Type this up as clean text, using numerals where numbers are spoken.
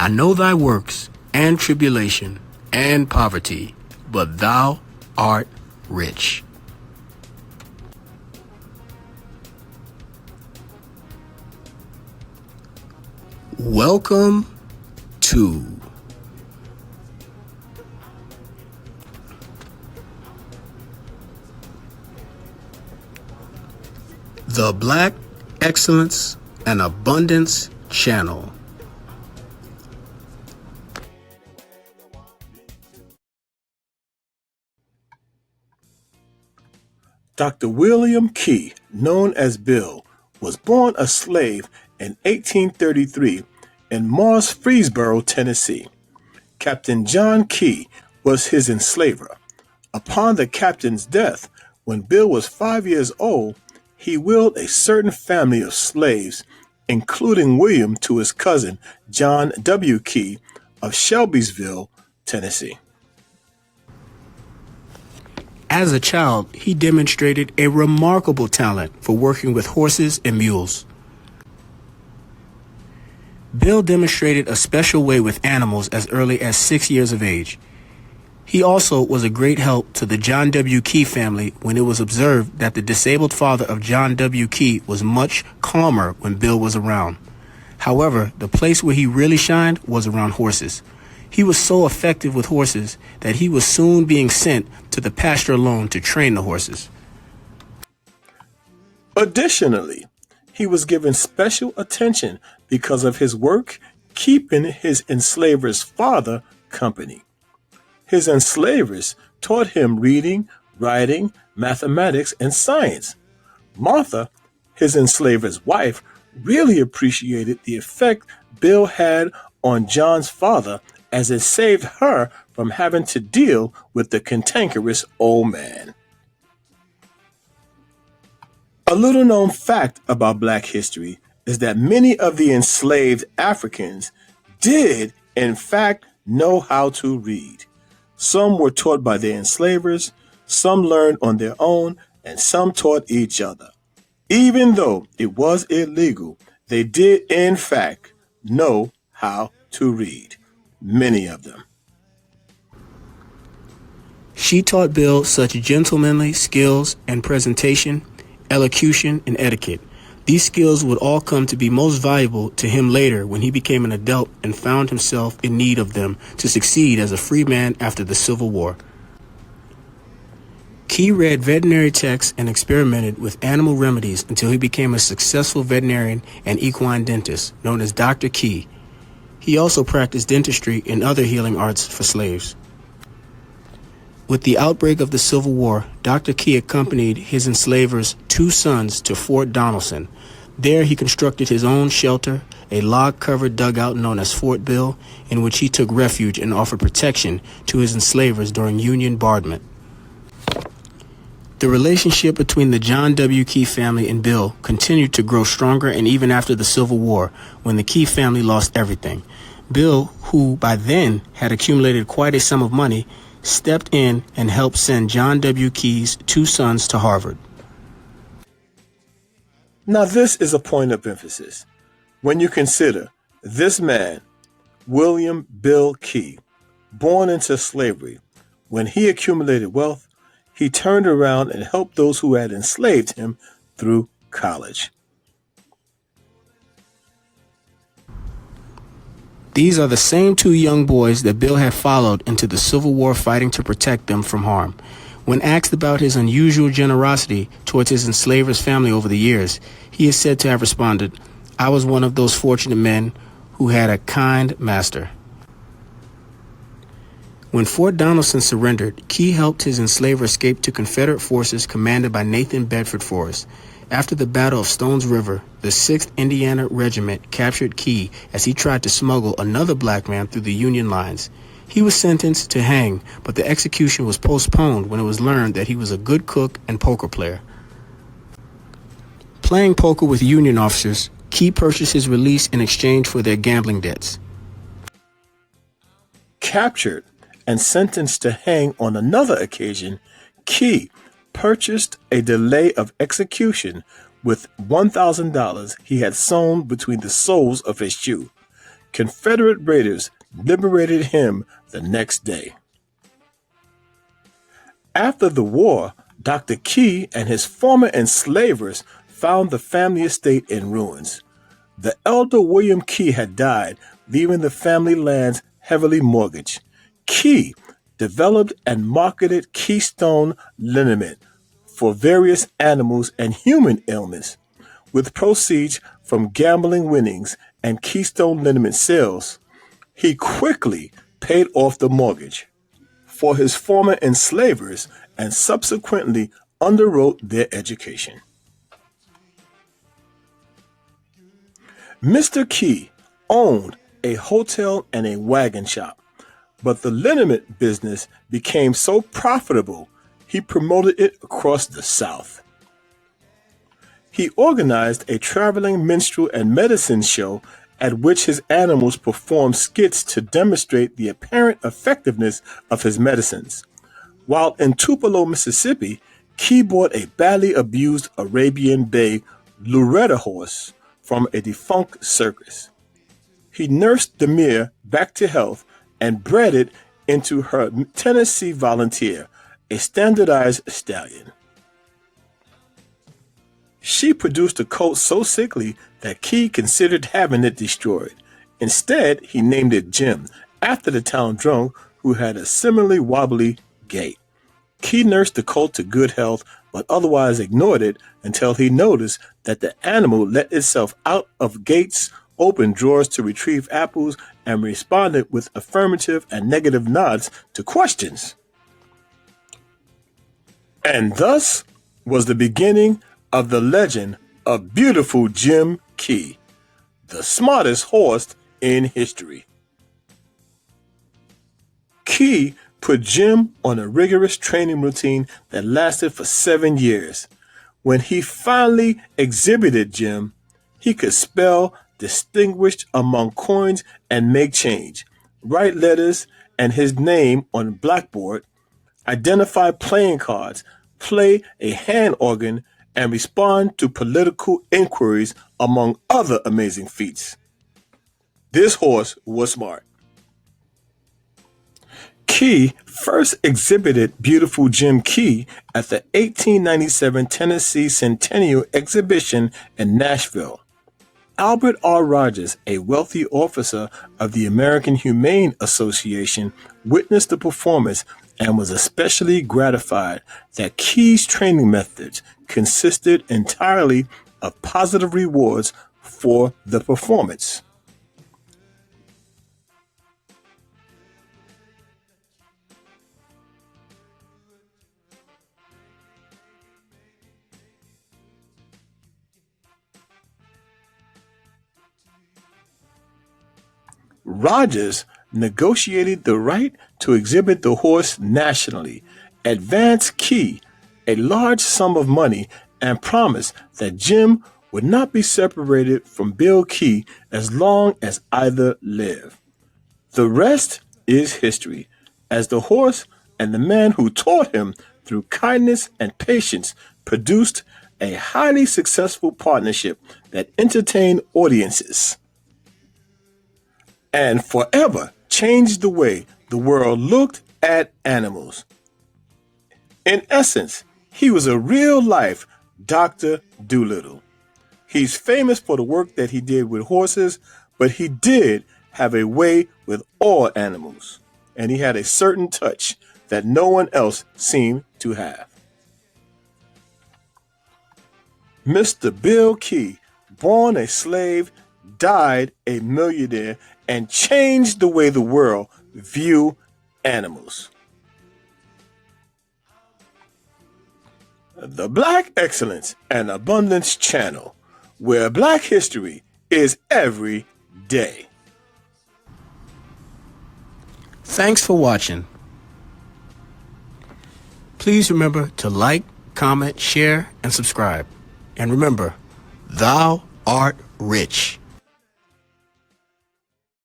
I know thy works, and tribulation, and poverty, but thou art rich. Welcome to the Black Excellence and Abundance Channel. Dr. William Key, known as Bill, was born a slave in 1833 in Murfreesboro, Tennessee. Captain John Key was his enslaver. Upon the captain's death, when Bill was 5 years old, he willed a certain family of slaves, including William, to his cousin John W. Key of Shelbyville, Tennessee. As a child, he demonstrated a remarkable talent for working with horses and mules. Bill demonstrated a special way with animals as early as 6 years of age. He also was a great help to the John W. Key family when it was observed that the disabled father of John W. Key was much calmer when Bill was around. However, the place where he really shined was around horses. He was so effective with horses that he was soon being sent to the pasture alone to train the horses. Additionally, he was given special attention because of his work keeping his enslaver's father company. His enslavers taught him reading, writing, mathematics, and science. Martha, his enslaver's wife, really appreciated the effect Bill had on John's father, as it saved her from having to deal with the cantankerous old man. A little known fact about Black history is that many of the enslaved Africans did, in fact, know how to read. Some were taught by their enslavers, some learned on their own, and some taught each other. Even though it was illegal, they did, in fact, know how to read. Many of them. She taught Bill such gentlemanly skills and presentation, elocution, and etiquette. These skills would all come to be most valuable to him later when he became an adult and found himself in need of them to succeed as a free man after the Civil War. Key read veterinary texts and experimented with animal remedies until he became a successful veterinarian and equine dentist known as Dr. Key. He also practiced dentistry and other healing arts for slaves. With the outbreak of the Civil War, Dr. Key accompanied his enslavers' 2 sons to Fort Donelson. There he constructed his own shelter, a log-covered dugout known as Fort Bill, in which he took refuge and offered protection to his enslavers during Union bombardment. The relationship between the John W. Key family and Bill continued to grow stronger, and even after the Civil War, when the Key family lost everything, Bill, who by then had accumulated quite a sum of money, stepped in and helped send John W. Key's 2 sons to Harvard. Now this is a point of emphasis. When you consider this man, William Bill Key, born into slavery, when he accumulated wealth, he turned around and helped those who had enslaved him through college. These are the same 2 young boys that Bill had followed into the Civil War fighting to protect them from harm. When asked about his unusual generosity towards his enslaver's family over the years, he is said to have responded, "I was one of those fortunate men who had a kind master." When Fort Donelson surrendered, Key helped his enslaver escape to Confederate forces commanded by Nathan Bedford Forrest. After the Battle of Stones River, the 6th Indiana Regiment captured Key as he tried to smuggle another black man through the Union lines. He was sentenced to hang, but the execution was postponed when it was learned that he was a good cook and poker player. Playing poker with Union officers, Key purchased his release in exchange for their gambling debts. Captured and sentenced to hang on another occasion, Key purchased a delay of execution with $1,000 he had sewn between the soles of his shoe. Confederate raiders liberated him the next day. After the war, Dr. Key and his former enslavers found the family estate in ruins. The elder William Key had died, leaving the family lands heavily mortgaged. Key developed and marketed Keystone liniment for various animals and human ailments. With proceeds from gambling winnings and Keystone liniment sales, he quickly paid off the mortgage for his former enslavers and subsequently underwrote their education. Mr. Key owned a hotel and a wagon shop, but the liniment business became so profitable he promoted it across the South. He organized a traveling minstrel and medicine show at which his animals performed skits to demonstrate the apparent effectiveness of his medicines. While in Tupelo, Mississippi, Key bought a badly abused Arabian Bay Loretta horse from a defunct circus. He nursed the mare back to health and bred it into her Tennessee Volunteer, a standardized stallion. She produced a colt so sickly that Key considered having it destroyed. Instead, he named it Jim, after the town drunk who had a similarly wobbly gait. Key nursed the colt to good health, but otherwise ignored it until he noticed that the animal let itself out of gates, opened drawers to retrieve apples, and responded with affirmative and negative nods to questions. And thus was the beginning of the legend of Beautiful Jim Key, the smartest horse in history. Key put Jim on a rigorous training routine that lasted for 7 years. When he finally exhibited Jim, he could spell distinguished among coins and make change, write letters and his name on blackboard, identify playing cards, play a hand organ, and respond to political inquiries, among other amazing feats. This horse was smart. Key first exhibited Beautiful Jim Key at the 1897 Tennessee Centennial Exhibition in Nashville. Albert R. Rogers, a wealthy officer of the American Humane Association, witnessed the performance and was especially gratified that Key's training methods consisted entirely of positive rewards for the performance. Rogers negotiated the right to exhibit the horse nationally, advanced Key a large sum of money, and promised that Jim would not be separated from Bill Key as long as either lived. The rest is history, as the horse and the man who taught him through kindness and patience produced a highly successful partnership that entertained audiences and forever changed the way the world looked at animals. In essence, he was a real-life Dr. Doolittle. He's famous for the work that he did with horses, but he did have a way with all animals, and he had a certain touch that no one else seemed to have. Mr. Bill Key, born a slave, died a millionaire, and changed the way the world view animals. The Black Excellence and Abundance Channel, where Black history is every day. Thanks for watching. Please remember to like, comment, share, and subscribe. And remember, thou art rich.